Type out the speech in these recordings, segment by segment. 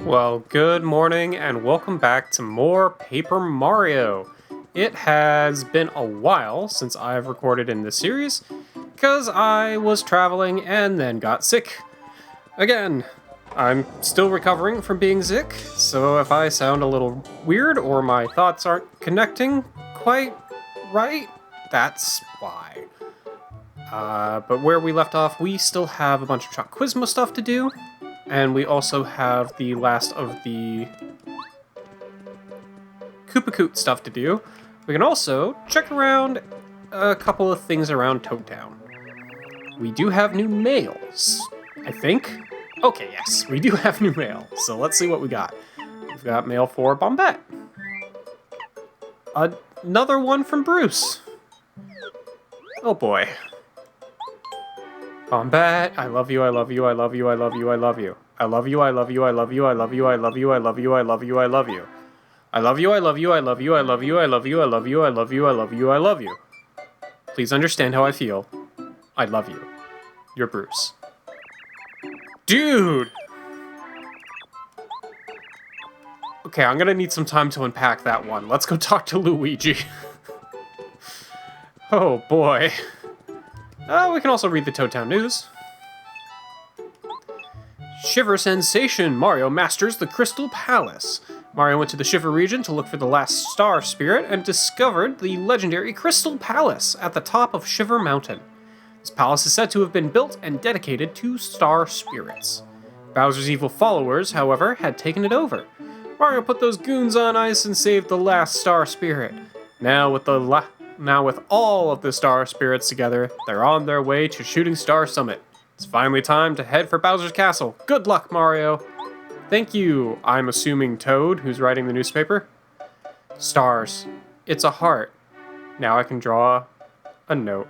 Well, good morning and welcome back to more Paper Mario. It has been a while since I've recorded in this series, because I was traveling and then got sick. Again, I'm still recovering from being sick, so if I sound a little weird or my thoughts aren't connecting quite right, that's why. But where we left off, we still have a bunch of Chuck Quizmo stuff to do. And we also have the last of the Koopacoot stuff to do. We can also check around a couple of things around Toad Town. We do have new mails, I think. Okay, yes, we do have new mail. So let's see what we got. We've got mail for Bombette. Another one from Bruce. Oh boy. Bombette, I love you, I love you, I love you, I love you, I love you. I love you, I love you, I love you, I love you, I love you, I love you, I love you, I love you. I love you, I love you, I love you, I love you, I love you, I love you, I love you, I love you, I love you. Please understand how I feel. I love you. You're Bruce. Dude! Okay, I'm gonna need some time to unpack that one. Let's go talk to Luigi. Oh boy. We can also read the Toad Town News. Shiver sensation! Mario masters the Crystal Palace. Mario went to the Shiver region to look for the last star spirit and discovered the legendary Crystal Palace at the top of Shiver Mountain. This palace is said to have been built and dedicated to star spirits. Bowser's evil followers, however, had taken it over. Mario put those goons on ice and saved the last star spirit. Now with all of the star spirits together, they're on their way to Shooting Star Summit. It's finally time to head for Bowser's Castle. Good luck, Mario! Thank you, I'm assuming Toad, who's writing the newspaper. Stars. It's a heart. Now I can draw a note.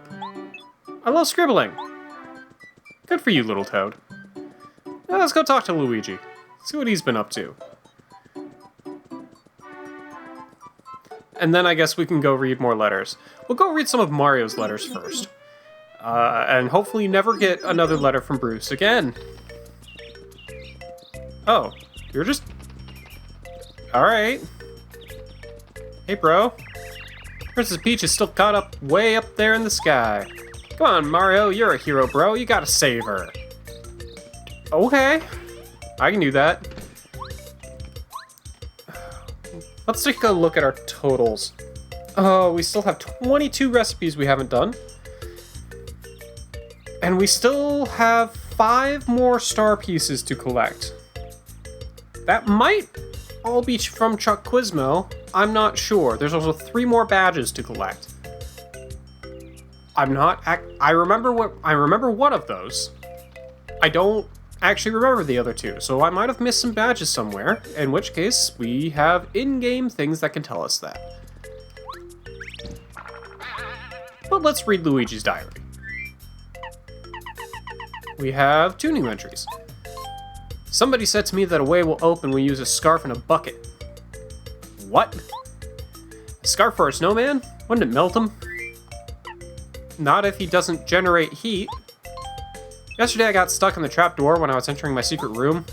I love scribbling. Good for you, little Toad. Now let's go talk to Luigi. See what he's been up to. And then I guess we can go read more letters. We'll go read some of Mario's letters first. And hopefully never get another letter from Bruce again. Oh, you're just... Alright. Hey, bro. Princess Peach is still caught up way up there in the sky. Come on, Mario, you're a hero, bro. You gotta save her. Okay. I can do that. Let's take a look at our totals. Oh, we still have 22 recipes we haven't done. And we still have 5 more star pieces to collect. That might all be from Chuck Quizmo. I'm not sure. There's also 3 more badges to collect. I remember one of those. I don't actually remember the other 2, so I might have missed some badges somewhere, in which case we have in-game things that can tell us that. But let's read Luigi's diary. We have 2 new entries. Somebody said to me that a way will open when we use a scarf and a bucket. What? A scarf for a snowman? Wouldn't it melt him? Not if he doesn't generate heat. Yesterday I got stuck in the trapdoor when I was entering my secret room.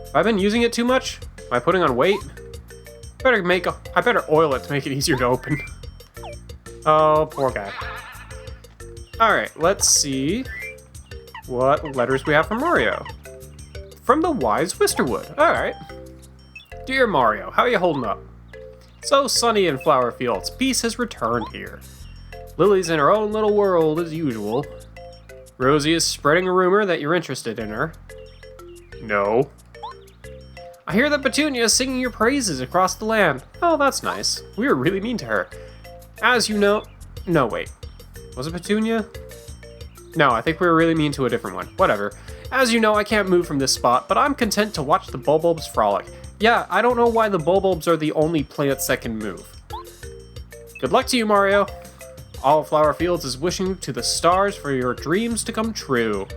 Have I been using it too much? Am I putting on weight? I better oil it to make it easier to open. Oh, poor guy. Alright, let's see what letters we have from Mario. From the Wise Wisterwood. Alright. Dear Mario, how are you holding up? So sunny in Flower Fields. Peace has returned here. Lily's in her own little world as usual. Rosie is spreading a rumor that you're interested in her. No. I hear that Petunia is singing your praises across the land. Oh, that's nice. We were really mean to her. As you know... No, wait. Was it Petunia? No, I think we were really mean to a different one. Whatever. As you know, I can't move from this spot, but I'm content to watch the Bulbulbs frolic. Yeah, I don't know why the Bulbulbs are the only plants that can move. Good luck to you, Mario. All Flower Fields is wishing to the stars for your dreams to come true.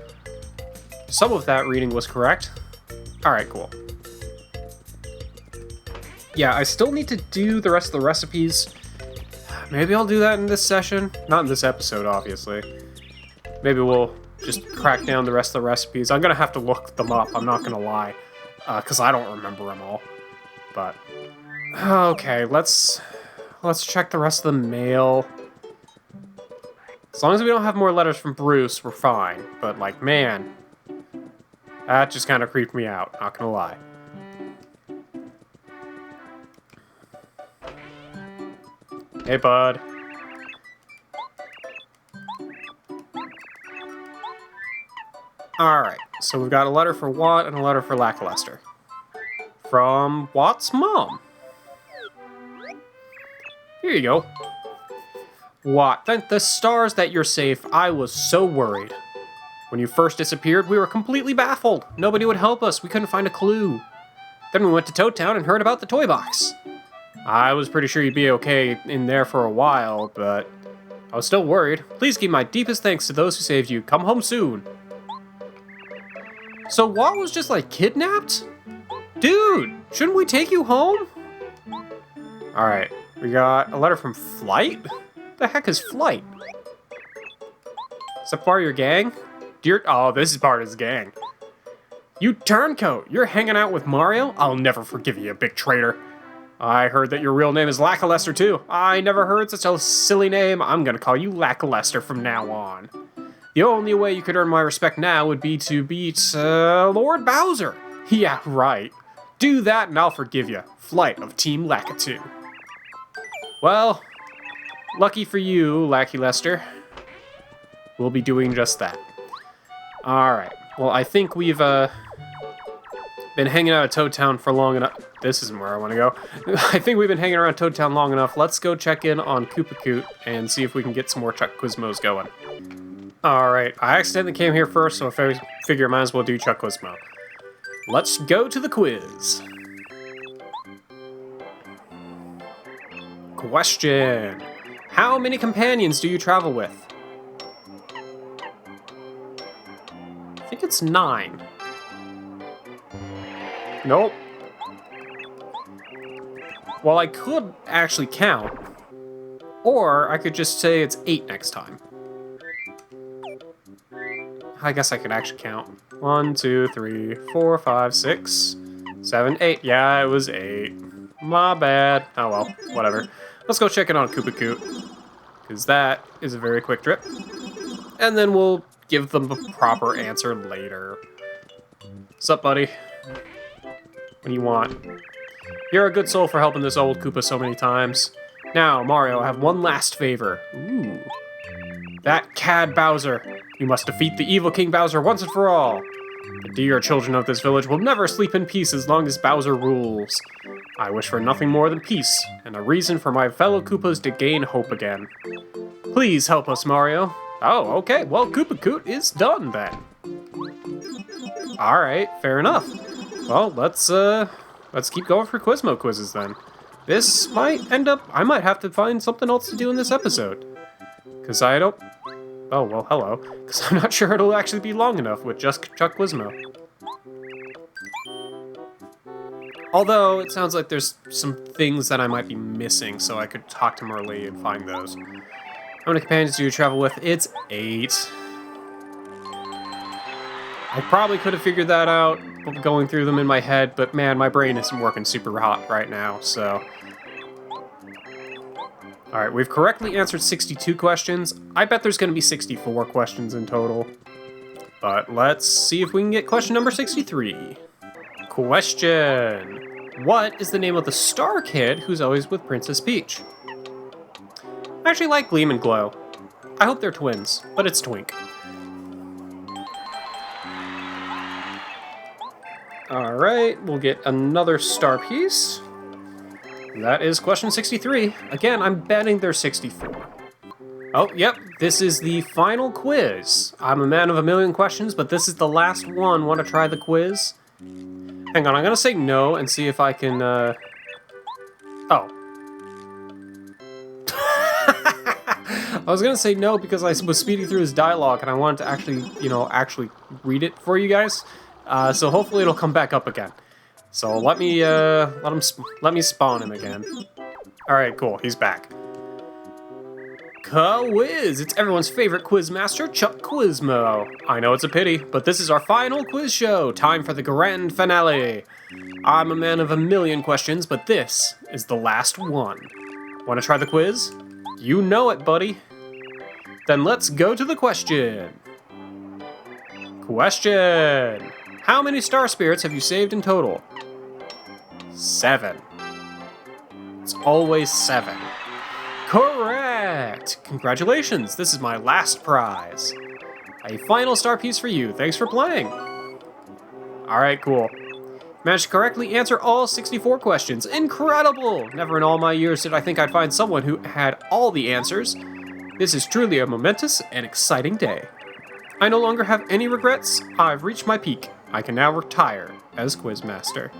Some of that reading was correct. Alright, cool. Yeah, I still need to do the rest of the recipes. Maybe I'll do that in this session. Not in this episode, obviously. Maybe we'll just crack down the rest of the recipes. I'm gonna have to look them up, I'm not gonna lie. because I don't remember them all. But okay, let's check the rest of the mail. As long as we don't have more letters from Bruce, we're fine. But like, man, that just kind of creeped me out. Not gonna lie. Hey, bud. Alright, so we've got a letter for Watt and a letter for Lackluster. From Watt's mom. Here you go. Watt, thank the stars that you're safe. I was so worried. When you first disappeared, we were completely baffled. Nobody would help us. We couldn't find a clue. Then we went to Toad Town and heard about the toy box. I was pretty sure you'd be okay in there for a while, but I was still worried. Please give my deepest thanks to those who saved you. Come home soon. So Watt was just like kidnapped? Dude, shouldn't we take you home? Alright, we got a letter from Flight? The heck is Flight? Is that part of your gang? Oh, this is part of his gang. You turncoat, you're hanging out with Mario? I'll never forgive you, big traitor. I heard that your real name is Lackluster too. I never heard such a silly name. I'm gonna call you Lackluster from now on. The only way you could earn my respect now would be to beat, Lord Bowser. Yeah, right. Do that and I'll forgive you. Flight of Team Lakitu. Well, lucky for you, Lackluster. We'll be doing just that. Alright, well I think we've, been hanging out at Toad Town for long enough. This isn't where I want to go. I think we've been hanging around Toad Town long enough. Let's go check in on Koopacoot and see if we can get some more Chuck Quizmos going. Alright, I accidentally came here first, so I figure I might as well do Chuck Quizmo. Let's go to the quiz. Question. How many companions do you travel with? I think it's 9. Nope. Well, I could actually count. Or I could just say it's 8 next time. I guess I could actually count. 1, 2, 3, 4, 5, 6, 7, 8. Yeah, it was 8. My bad. Oh well, whatever. Let's go check in on Koopacoot. Because that is a very quick trip. And then we'll give them the proper answer later. What's up, buddy? What do you want? You're a good soul for helping this old Koopa so many times. Now, Mario, I have one last favor. Ooh. That cad Bowser. You must defeat the evil King Bowser once and for all. The dear children of this village will never sleep in peace as long as Bowser rules. I wish for nothing more than peace, and a reason for my fellow Koopas to gain hope again. Please help us, Mario. Oh, okay. Well, Koopacoot is done then. Alright, fair enough. Well, let's keep going for Quizmo quizzes then. This might end up... I might have to find something else to do in this episode. Because I don't... Oh, well, hello. Because I'm not sure it'll actually be long enough with just Chuck Quizmo. Although, it sounds like there's some things that I might be missing, so I could talk to Merlee and find those. How many companions do you travel with? It's 8. I probably could have figured that out going through them in my head, but man, my brain isn't working super hot right now, so... Alright, we've correctly answered 62 questions. I bet there's going to be 64 questions in total. But let's see if we can get question number 63. Question. What is the name of the star kid who's always with Princess Peach? I actually like Gleam and Glow. I hope they're twins, but it's Twink. Alright, we'll get another star piece. That is question 63. Again, I'm betting there's 64. Oh, yep, this is the final quiz. I'm a man of a million questions, but this is the last one. Want to try the quiz? Hang on, I'm gonna say no and see if I can, Oh. I was gonna say no because I was speeding through his dialogue and I wanted to actually, actually read it for you guys. So hopefully it'll come back up again. So let me spawn him again. All right, cool. He's back. Quiz! It's everyone's favorite quiz master, Chuck Quizmo. I know it's a pity, but this is our final quiz show. Time for the grand finale. I'm a man of a million questions, but this is the last one. Want to try the quiz? You know it, buddy. Then let's go to the question. Question. How many star spirits have you saved in total? 7. It's always 7. Correct! Congratulations, this is my last prize. A final star piece for you, thanks for playing. Alright, cool. Managed to correctly answer all 64 questions. Incredible! Never in all my years did I think I'd find someone who had all the answers. This is truly a momentous and exciting day. I no longer have any regrets. I've reached my peak. I can now retire as Quizmaster.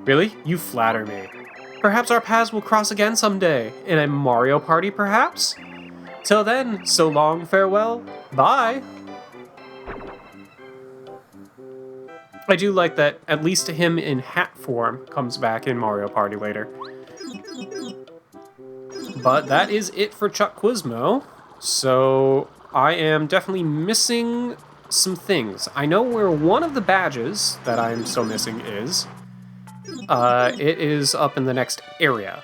Really? You flatter me. Perhaps our paths will cross again someday. In a Mario Party, perhaps? Till then, so long, farewell, bye! I do like that at least him in hat form comes back in Mario Party later. But that is it for Chuck Quizmo. So I am definitely missing some things. I know where one of the badges that I'm still missing is. It is up in the next area.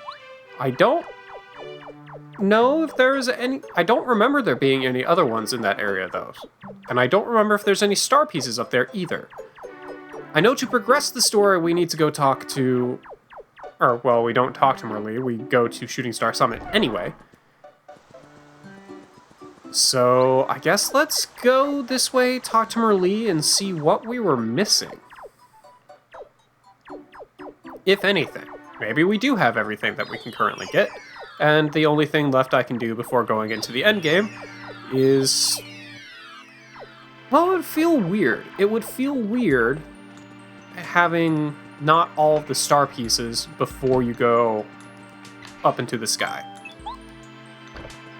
I don't know if there's any... I don't remember there being any other ones in that area, though. And I don't remember if there's any star pieces up there, either. I know to progress the story, we need to go talk to... Or, well, we don't talk to Merlee, we go to Shooting Star Summit anyway. So, I guess let's go this way, talk to Merlee, and see what we were missing. If anything. Maybe we do have everything that we can currently get, and the only thing left I can do before going into the endgame is... Well, it would feel weird. It would feel weird having not all of the star pieces before you go up into the sky.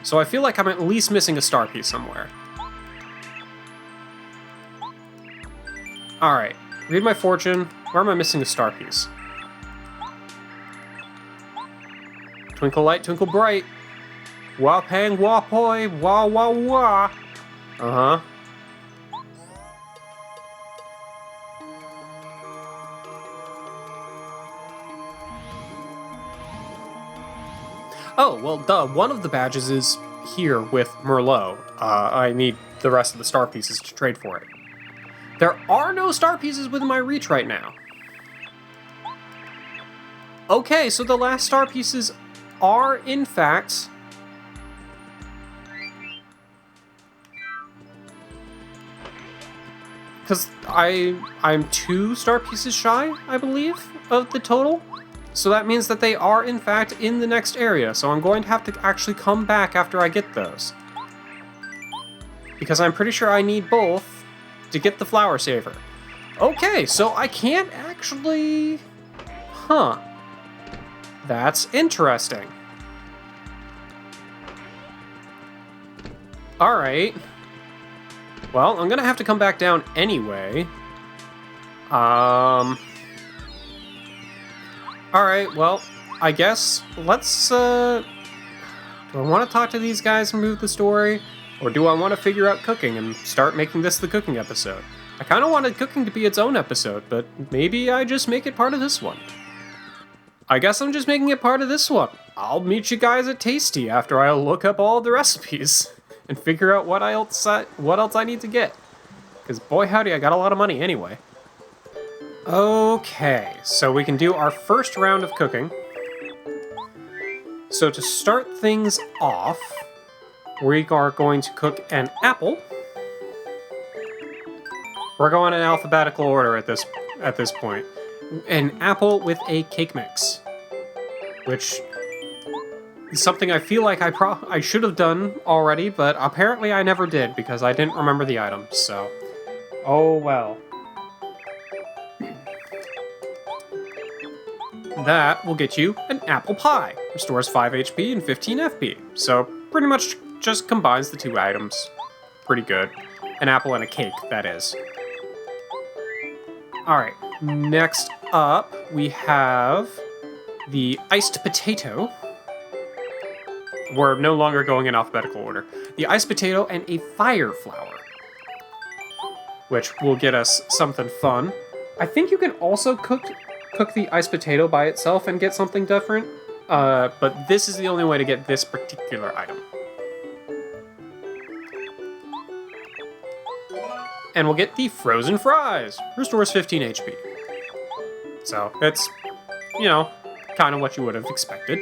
So I feel like I'm at least missing a star piece somewhere. Alright, read my fortune. Where am I missing a star piece? Twinkle light, twinkle bright. Wah pang, wah poi, wah wah wah. Uh-huh. Oh, well, duh, one of the badges is here with Merlot. I need the rest of the star pieces to trade for it. There are no star pieces within my reach right now. Okay, so the last star pieces are, in fact... Because I'm 2 star pieces shy, I believe, of the total. So that means that they are, in fact, in the next area. So I'm going to have to actually come back after I get those. Because I'm pretty sure I need both to get the Flower Saver. Okay, so I can't actually... Huh. That's interesting. Alright. Well, I'm gonna have to come back down anyway. Alright, well, I guess let's, do I want to talk to these guys and move the story? Or do I want to figure out cooking and start making this the cooking episode? I kind of wanted cooking to be its own episode, but maybe I just make it part of this one. I guess I'm just making it part of this one. I'll meet you guys at Tasty after I look up all the recipes and figure out what else I need to get. Because boy howdy, I got a lot of money anyway. Okay, so we can do our first round of cooking. So to start things off, we are going to cook an apple. We're going in alphabetical order at this point. An apple with a cake mix, which is something I feel like I should have done already, but apparently I never did because I didn't remember the items. So, oh well. That will get you an apple pie. Restores 5 HP and 15 FP. So pretty much just combines the 2 items. Pretty good. An apple and a cake, that is. Alright, next up we have the iced potato. We're no longer going in alphabetical order. The ice potato and a fire flower, which will get us something fun. I think you can also cook the ice potato by itself and get something different, but this is the only way to get this particular item. And we'll get the frozen fries. Restores 15 HP. So it's, you know, kind of what you would have expected.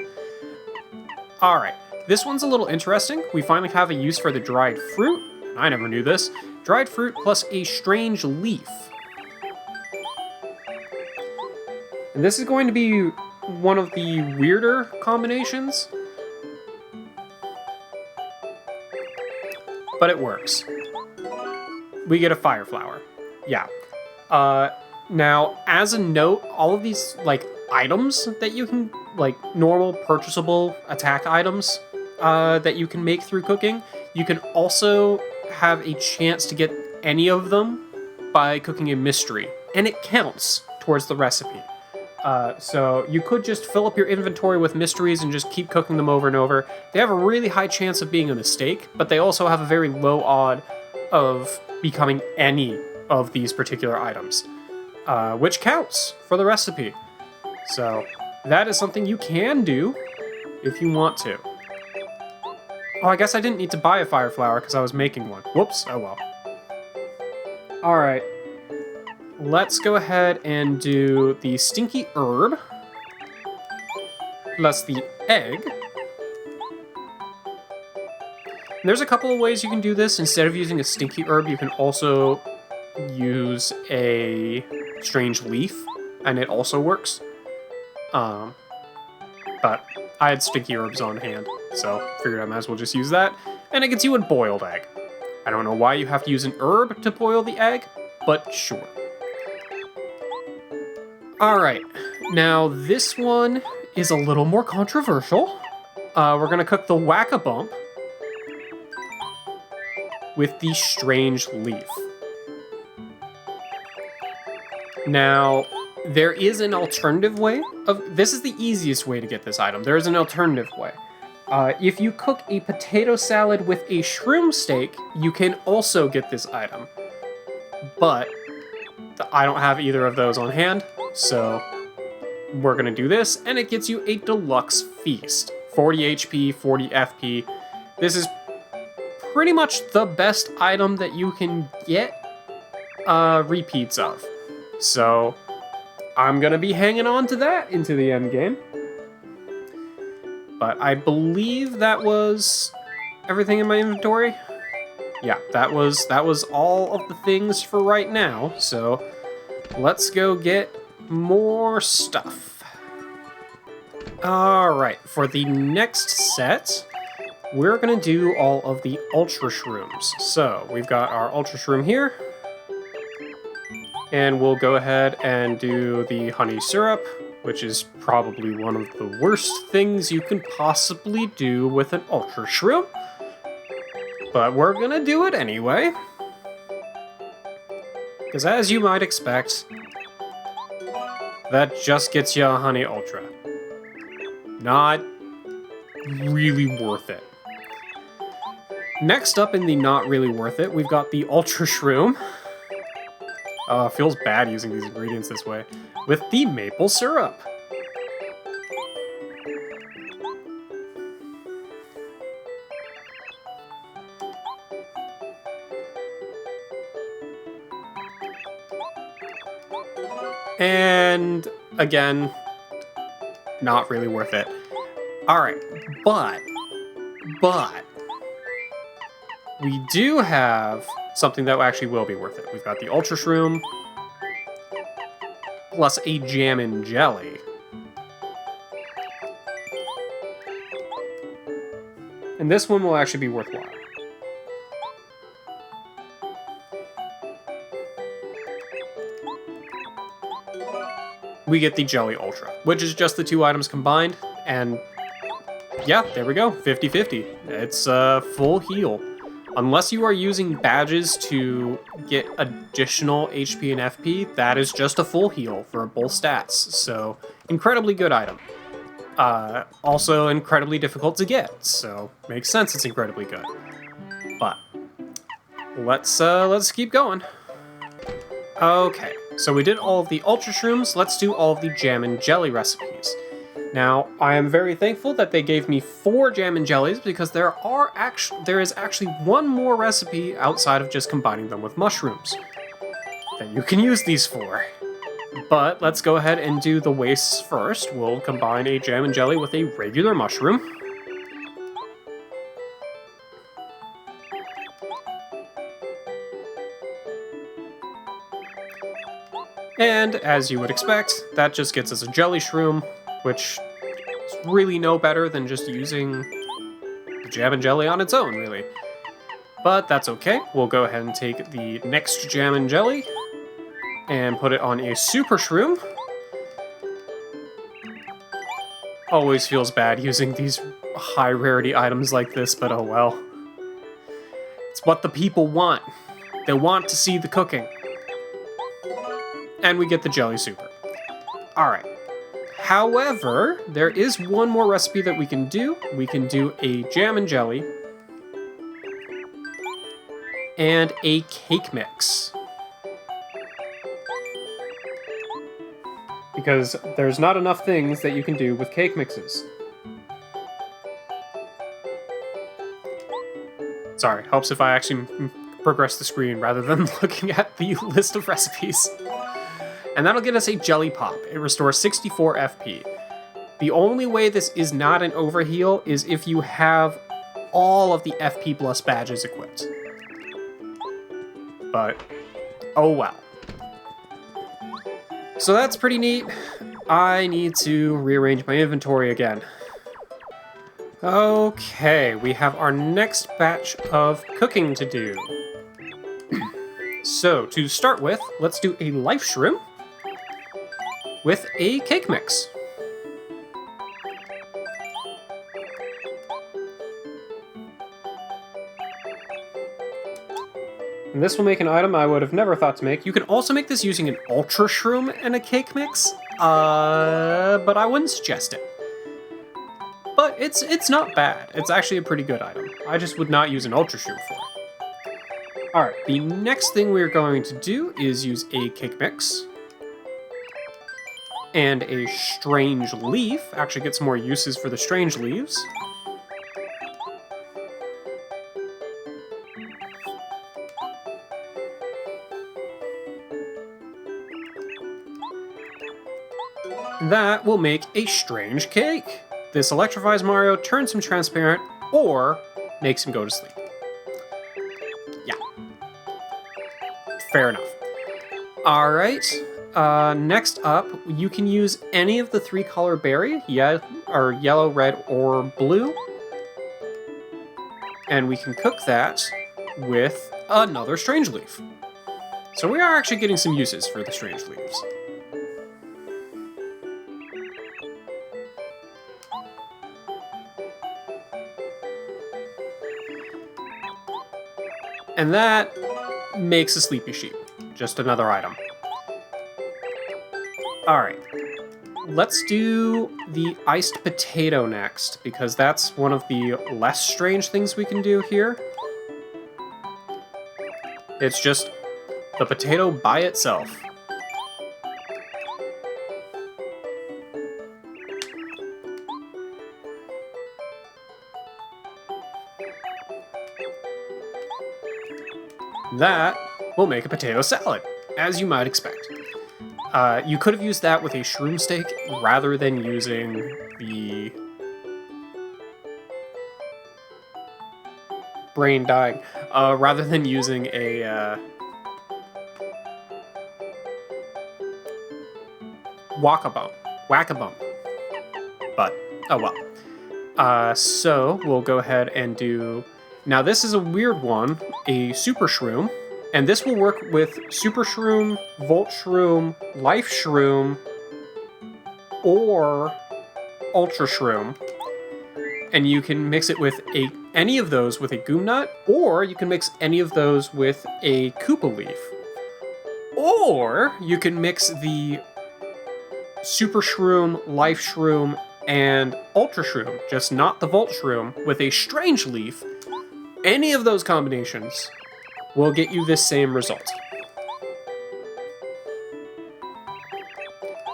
All right, this one's a little interesting. We finally have a use for the dried fruit. I never knew this. Dried fruit plus a strange leaf. And this is going to be one of the weirder combinations, but it works. We get a fire flower. Yeah. Now, as a note, all of these, like, items that you can, like, normal purchasable attack items that you can make through cooking, you can also have a chance to get any of them by cooking a mystery, and it counts towards the recipe. So you could just fill up your inventory with mysteries and just keep cooking them over and over. They have a really high chance of being a mistake, but they also have a very low odd of becoming any of these particular items, which counts for the recipe. So that is something you can do if you want to. Oh, I guess I didn't need to buy a fire flower because I was making one. Whoops, oh well. All right. Let's go ahead and do the stinky herb, plus the egg. And there's a couple of ways you can do this. Instead of using a stinky herb, you can also use a strange leaf, and it also works. But I had stinky herbs on hand, so figured I might as well just use that. And it gets you a boiled egg. I don't know why you have to use an herb to boil the egg, but sure. Alright, now this one is a little more controversial. We're gonna cook the Whack-A-Bump with the strange leaf. Now, there is an alternative way of... This is the easiest way to get this item. There is an alternative way. If you cook a potato salad with a shroom steak, you can also get this item. But I don't have either of those on hand, so we're gonna do this, and it gets you a deluxe feast. 40 HP, 40 FP. This is pretty much the best item that you can get repeats of. So I'm gonna be hanging on to that into the end game. But I believe that was everything in my inventory. Yeah, that was all of the things for right now. So let's go get more stuff. All right, for the next set, we're gonna do all of the ultra shrooms. So we've got our ultra shroom here, and we'll go ahead and do the honey syrup, which is probably one of the worst things you can possibly do with an ultra shroom. But we're gonna do it anyway. Because as you might expect, that just gets you a honey ultra. Not really worth it. Next up in the not really worth it, we've got the ultra shroom. Feels bad using these ingredients this way. With the maple syrup. And again, not really worth it. All right, but we do have something that actually will be worth it. We've got the ultra shroom plus a jam and jelly. And this one will actually be worthwhile. We get the Jelly Ultra, which is just the two items combined, and yeah, there we go, 50-50. It's a full heal. Unless you are using badges to get additional HP and FP, that is just a full heal for both stats, so incredibly good item. Also incredibly difficult to get, so makes sense it's incredibly good. But let's keep going. Okay, so we did all of the Ultra Shrooms, let's do all of the Jam and Jelly recipes. Now, I am very thankful that they gave me 4 Jam and Jellies because there is actually one more recipe outside of just combining them with mushrooms that you can use these for. But let's go ahead and do the wastes first. We'll combine a Jam and Jelly with a regular mushroom. And as you would expect, that just gets us a jelly shroom, which is really no better than just using the Jam and Jelly on its own, really. But that's okay. We'll go ahead and take the next Jam and Jelly and put it on a super shroom. Always feels bad using these high rarity items like this, but oh well. It's what the people want. They want to see the cooking. And we get the jelly super. Alright. However, there is one more recipe that we can do. We can do a Jam and Jelly and a cake mix. Because there's not enough things that you can do with cake mixes. Sorry, helps if I actually progress the screen rather than looking at the list of recipes. And that'll get us a Jelly Pop. It restores 64 FP. The only way this is not an overheal is if you have all of the FP plus badges equipped. But, oh well. So that's pretty neat. I need to rearrange my inventory again. Okay, we have our next batch of cooking to do. So, to start with, let's do a life shroom with a cake mix. And this will make an item I would have never thought to make. You can also make this using an Ultra Shroom and a cake mix, but I wouldn't suggest it. But it's not bad. It's actually a pretty good item. I just would not use an Ultra Shroom for it. Alright, the next thing we're going to do is use a cake mix and a strange leaf. Actually get some more uses for the strange leaves. That will make a strange cake. This electrifies Mario, turns him transparent, or makes him go to sleep. Yeah. Fair enough. Alright, next up, you can use any of the 3-color berry, or yellow, red, or blue. And we can cook that with another strange leaf. So we are actually getting some uses for the strange leaves. And that makes a sleepy sheep. Just another item. Alright. Let's do the iced potato next, because that's one of the less strange things we can do here. It's just the potato by itself. That will make a potato salad, as you might expect. You could have used that with a shroom steak rather than using the brain dying, rather than using a whack-a-bump. But, oh well. So, we'll go ahead and do... Now this is a weird one, a Super Shroom, and this will work with Super Shroom, Volt Shroom, Life Shroom, or Ultra Shroom. And you can mix it with any of those with a Goom Nut, or you can mix any of those with a Koopa Leaf. Or you can mix the Super Shroom, Life Shroom, and Ultra Shroom, just not the Volt Shroom, with a Strange Leaf, any of those combinations will get you this same result.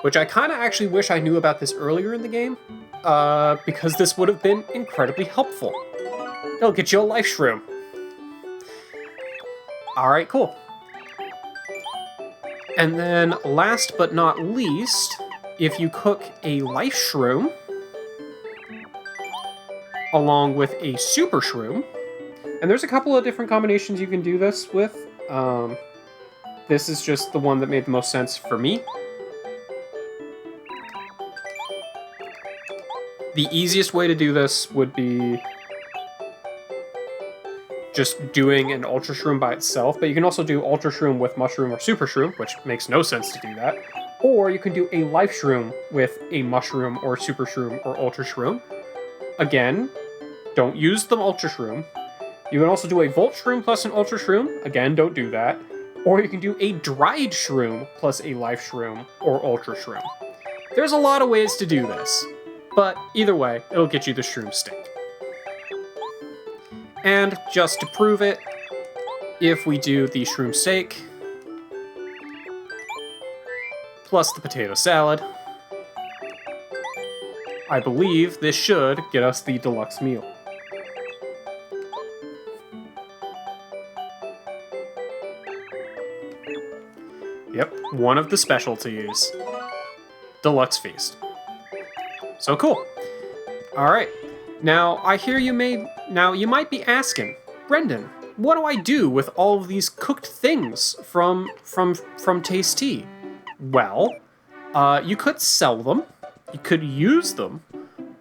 Which I kind of actually wish I knew about this earlier in the game, because this would have been incredibly helpful. It'll get you a Life Shroom. Alright, cool. And then, last but not least, if you cook a Life Shroom, along with a Super Shroom, and there's a couple of different combinations you can do this with. This is just the one that made the most sense for me. The easiest way to do this would be just doing an Ultra Shroom by itself, but you can also do Ultra Shroom with Mushroom or Super Shroom, which makes no sense to do that. Or you can do a Life Shroom with a Mushroom or Super Shroom or Ultra Shroom. Again, don't use the Ultra Shroom. You can also do a Volt Shroom plus an Ultra Shroom. Again, don't do that. Or you can do a Dried Shroom plus a Life Shroom or Ultra Shroom. There's a lot of ways to do this, but either way, it'll get you the Shroom Steak. And just to prove it, if we do the Shroom Steak plus the potato salad, I believe this should get us the deluxe meal. Yep, one of the specialties. Deluxe Feast. So cool. Alright, now I hear you might be asking, Brendan, what do I do with all of these cooked things from Tasty? Well, you could sell them, you could use them,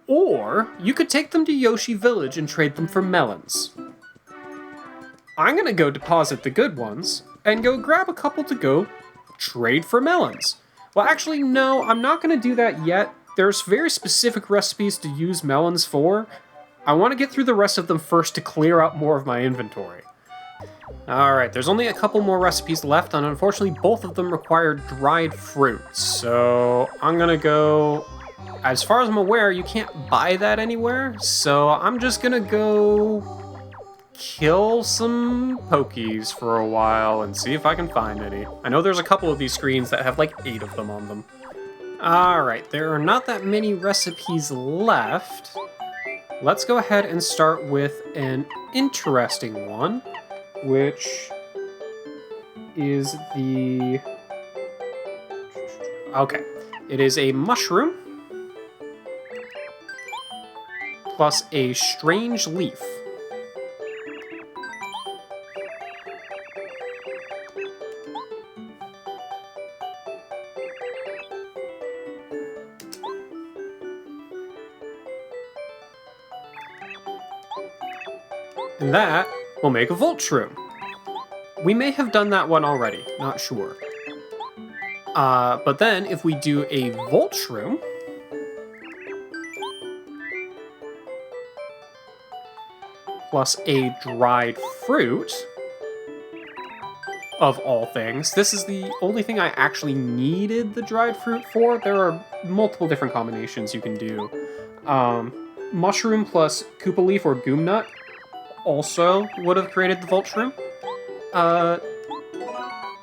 or you could take them to Yoshi Village and trade them for melons. I'm gonna go deposit the good ones, and go grab a couple to go trade for melons. Well, actually, no, I'm not gonna do that yet. There's very specific recipes to use melons for. I want to get through the rest of them first to clear out more of my inventory. Alright, there's only a couple more recipes left, and unfortunately both of them require dried fruit. So I'm gonna go... As far as I'm aware, you can't buy that anywhere, so I'm just gonna go kill some Pokies for a while and see if I can find any. I know there's a couple of these screens that have like 8 of them on them. Alright, there are not that many recipes left. Let's go ahead and start with an interesting one, which is the... Okay, it is a mushroom plus a strange leaf. And that will make a Volt Shroom. We may have done that one already, not sure. But then, if we do a Volt Shroom, plus a dried fruit, of all things, this is the only thing I actually needed the dried fruit for. There are multiple different combinations you can do. Mushroom plus Koopa Leaf or Goom Nut also would have created the Volt Shroom.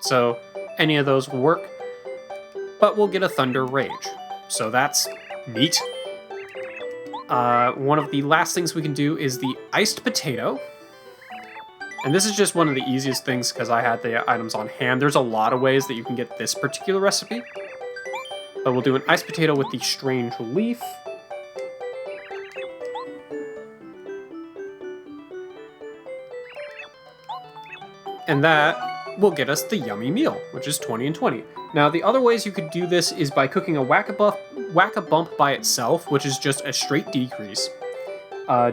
So any of those will work. But we'll get a Thunder Rage. So that's neat. One of the last things we can do is the Iced Potato. And this is just one of the easiest things because I had the items on hand. There's a lot of ways that you can get this particular recipe. But we'll do an Iced Potato with the Strange Leaf. And that will get us the yummy meal, which is 20 and 20. Now, the other ways you could do this is by cooking a Whack-a-Bump by itself, which is just a straight decrease.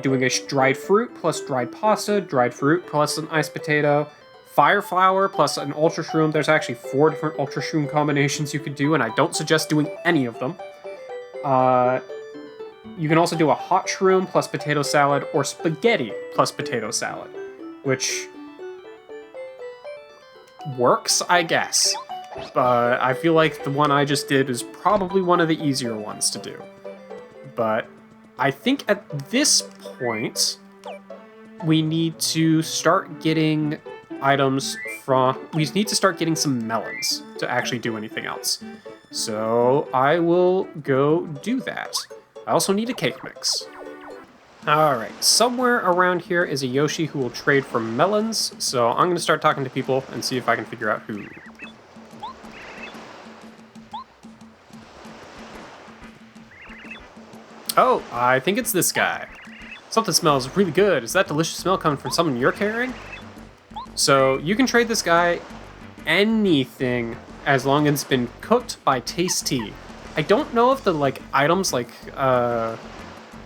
Doing a dried fruit plus dried pasta, dried fruit plus an iced potato, fire flower plus an ultra shroom. There's actually 4 different ultra shroom combinations you could do, and I don't suggest doing any of them. You can also do a hot shroom plus potato salad or spaghetti plus potato salad, which works, I guess. But I feel like the one I just did is probably one of the easier ones to do. But I think at this point, we need to start getting items we need to start getting some melons to actually do anything else. So I will go do that. I also need a cake mix. Alright, somewhere around here is a Yoshi who will trade for melons, so I'm going to start talking to people and see if I can figure out who. Oh, I think it's this guy. Something smells really good. Is that delicious smell coming from someone you're carrying? So you can trade this guy anything as long as it's been cooked by Tasty. I don't know if the items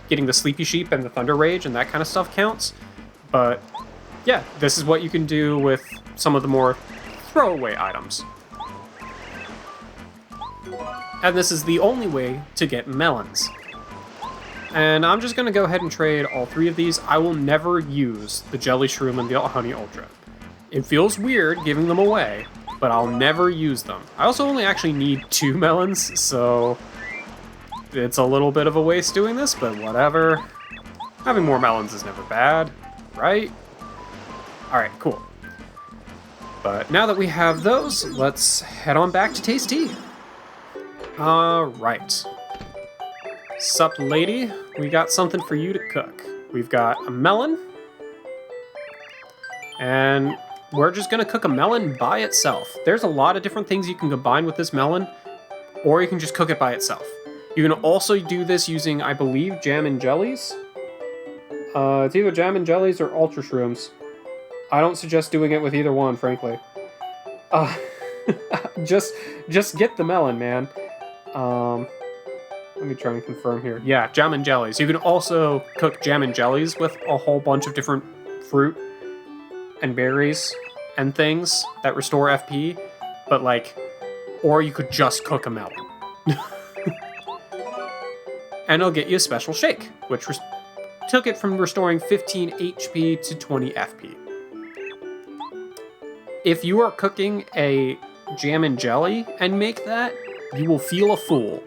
getting the Sleepy Sheep and the Thunder Rage and that kind of stuff counts, but yeah, this is what you can do with some of the more throwaway items. And this is the only way to get melons. And I'm just going to go ahead and trade all 3 of these. I will never use the Jelly Shroom and the Honey Ultra. It feels weird giving them away, but I'll never use them. I also only actually need 2 melons, so it's a little bit of a waste doing this, but whatever. Having more melons is never bad, right? Alright, cool. But now that we have those, let's head on back to Tasty. Alright. Sup, lady? We got something for you to cook. We've got a melon. And we're just gonna cook a melon by itself. There's a lot of different things you can combine with this melon, or you can just cook it by itself. You can also do this using, I believe, jam and jellies. It's either jam and jellies or ultra shrooms. I don't suggest doing it with either one, frankly. Just get the melon, man. Let me try and confirm here. Yeah, jam and jellies. You can also cook jam and jellies with a whole bunch of different fruit and berries and things that restore FP, but or you could just cook a melon. And it'll get you a special shake, which took it from restoring 15 HP to 20 FP. If you are cooking a jam and jelly and make that, you will feel a fool.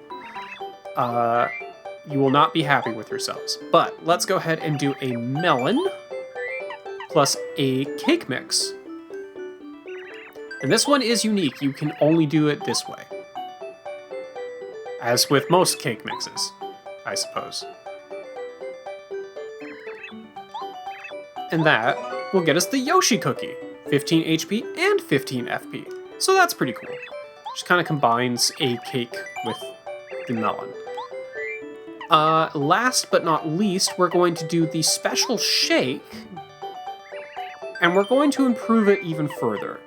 You will not be happy with yourselves. But let's go ahead and do a melon plus a cake mix. And this one is unique. You can only do it this way. As with most cake mixes, I suppose. And that will get us the Yoshi cookie. 15 HP and 15 FP. So that's pretty cool. Just kind of combines a cake with the melon. Last but not least, we're going to do the special shake, and we're going to improve it even further.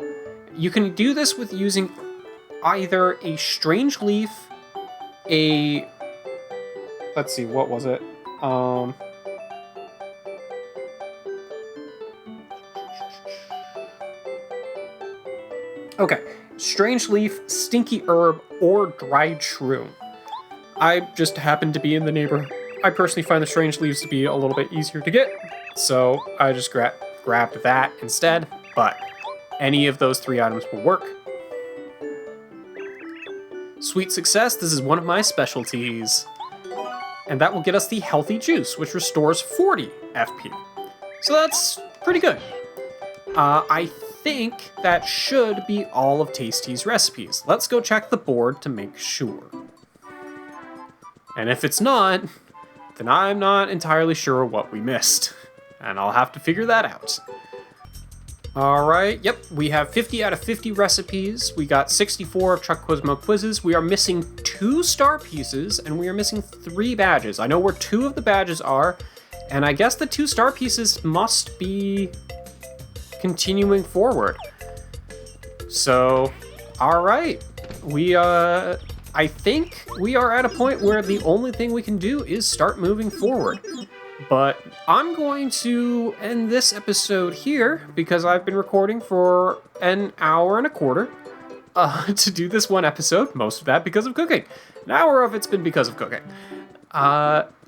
You can do this with using either a strange leaf, let's see, what was it? Okay, strange leaf, stinky herb, or dried shroom. I just happened to be in the neighborhood. I personally find the strange leaves to be a little bit easier to get, so I just grabbed that instead, but any of those 3 items will work. Sweet success, this is one of my specialties. And that will get us the healthy juice, which restores 40 FP. So that's pretty good. I think that should be all of Tasty's recipes. Let's go check the board to make sure. And if it's not, then I'm not entirely sure what we missed. And I'll have to figure that out. Alright, yep, we have 50 out of 50 recipes. We got 64 of Chuck Quizmo quizzes. We are missing 2 star pieces, and we are missing 3 badges. I know where 2 of the badges are, and I guess the 2 star pieces must be continuing forward. So, alright. I think we are at a point where the only thing we can do is start moving forward. But I'm going to end this episode here because I've been recording for an hour and a quarter to do this one episode. Most of that because of cooking. An hour of it's been because of cooking.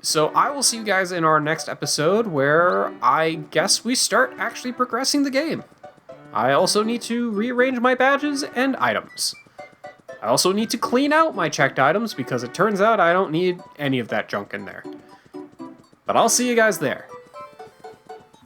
So I will see you guys in our next episode where I guess we start actually progressing the game. I also need to rearrange my badges and items. I also need to clean out my checked items because it turns out I don't need any of that junk in there. But I'll see you guys there.